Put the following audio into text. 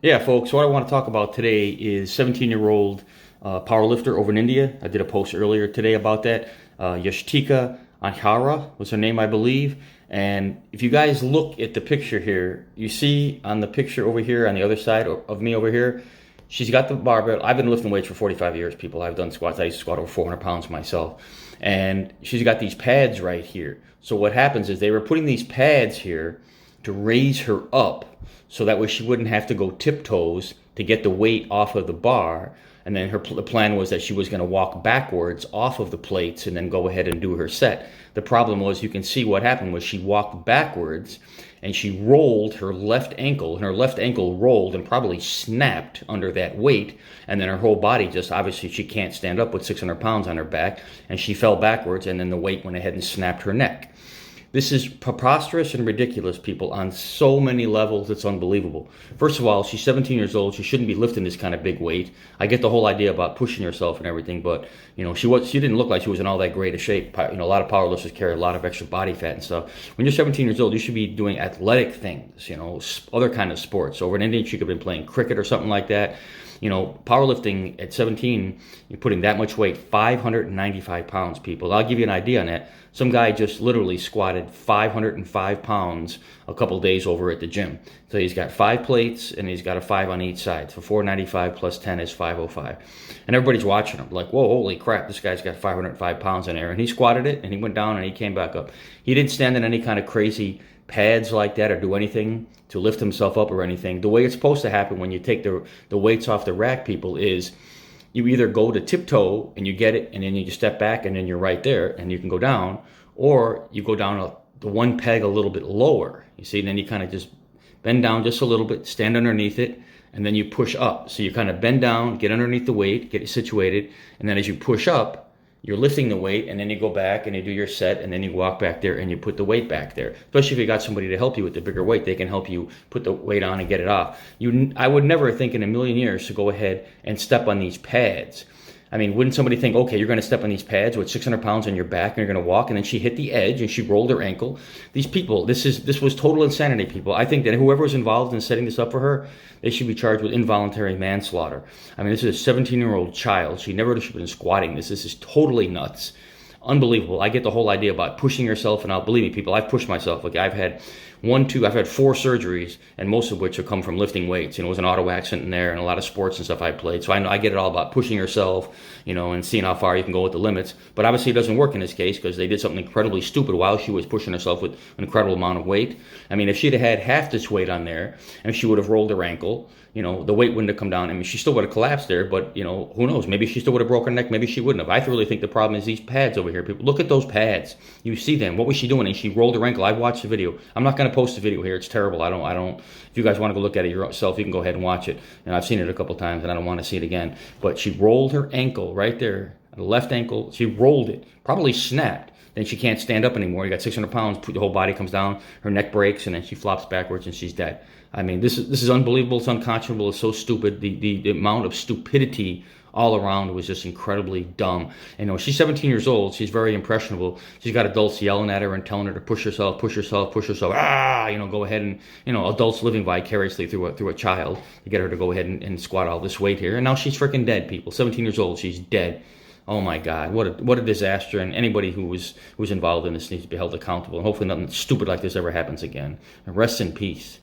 Yeah, folks, what I want to talk about today is 17-year-old powerlifter over in India. I did a post earlier today about that. Yashtika Anhara was her name, I believe. And if you guys look at the picture here, you see on the picture over here, on the other side of me over here, she's got the barbell. I've been lifting weights for 45 years, people. I've done squats. I used to squat over 400 pounds myself. And she's got these pads right here. So what happens is they were putting these pads here to raise her up so that way she wouldn't have to go tiptoes to get the weight off of the bar. And then the plan was that she was going to walk backwards off of the plates and then go ahead and do her set. The problem was, you can see what happened was she walked backwards and she rolled her left ankle, and her left ankle rolled and probably snapped under that weight. And then her whole body just, obviously she can't stand up with 600 pounds on her back, and she fell backwards, and then the weight went ahead and snapped her neck. This is preposterous and ridiculous, people, on so many levels. It's unbelievable. First of all, she's 17 years old. She shouldn't be lifting this kind of big weight. I get the whole idea about pushing yourself and everything, but she didn't look like she was in all that great a shape. A lot of powerlifters carry a lot of extra body fat and stuff. When you're 17 years old, you should be doing athletic things, other kind of sports. Over in India, she could have been playing cricket or something like that. Powerlifting at 17, you're putting that much weight, 595 pounds, people. I'll give you an idea on that. Some guy just literally squatted 505 pounds a couple days over at the gym. So he's got 5 plates and he's got a 5 on each side. So 495 plus 10 is 505. And everybody's watching him like, whoa, holy crap, this guy's got 505 pounds in there. And he squatted it and he went down and he came back up. He didn't stand in any kind of crazy pads like that or do anything to lift himself up or anything. The way it's supposed to happen when you take the weights off the rack, people, is you either go to tiptoe and you get it and then you just step back and then you're right there and you can go down, or you go down the one peg a little bit lower, you see, and then you kind of just bend down just a little bit, stand underneath it, and then you push up. So you kind of bend down, get underneath the weight, get it situated, and then as you push up, you're lifting the weight, and then you go back and you do your set, and then you walk back there and you put the weight back there. Especially if you got somebody to help you with the bigger weight, they can help you put the weight on and get it off. I would never think in a million years to go ahead and step on these pads. I mean, wouldn't somebody think, okay, you're going to step on these pads with 600 pounds on your back and you're going to walk, and then she hit the edge and she rolled her ankle. These people, this was total insanity, people. I think that whoever was involved in setting this up for her, they should be charged with involuntary manslaughter. I mean, this is a 17-year-old child. She never should have been squatting this. This is totally nuts. Unbelievable. I get the whole idea about pushing yourself, and believe me, people, I've pushed myself. Like, I've had 4 surgeries, and most of which have come from lifting weights. It was an auto accident in there and a lot of sports and stuff I played. So I get it all about pushing yourself, and seeing how far you can go with the limits. But obviously it doesn't work in this case because they did something incredibly stupid while she was pushing herself with an incredible amount of weight. I mean, if she'd have had half this weight on there and she would have rolled her ankle, the weight wouldn't have come down. I mean, she still would have collapsed there, but, who knows? Maybe she still would have broken her neck. Maybe she wouldn't have. I really think the problem is these pads over here, people. Look at those pads. You see them. What was she doing? And she rolled her ankle. I watched the video. I'm not going to post the video here. It's terrible. I don't. If you guys want to go look at it yourself, you can go ahead and watch it. And I've seen it a couple times, and I don't want to see it again. But she rolled her ankle right there, the left ankle. She rolled it, probably snapped. Then she can't stand up anymore. You got 600 pounds. The whole body comes down. Her neck breaks, and then she flops backwards, and she's dead. I mean, this is unbelievable. It's unconscionable. It's so stupid. The amount of stupidity all around was just incredibly dumb. And she's 17 years old. She's very impressionable. She's got adults yelling at her and telling her to push herself, push herself, push herself. Go ahead and, adults living vicariously through a child to get her to go ahead and squat all this weight here. And now she's freaking dead, people. 17 years old. She's dead. Oh my God, what a disaster. And anybody who was involved in this needs to be held accountable. And hopefully nothing stupid like this ever happens again. And rest in peace.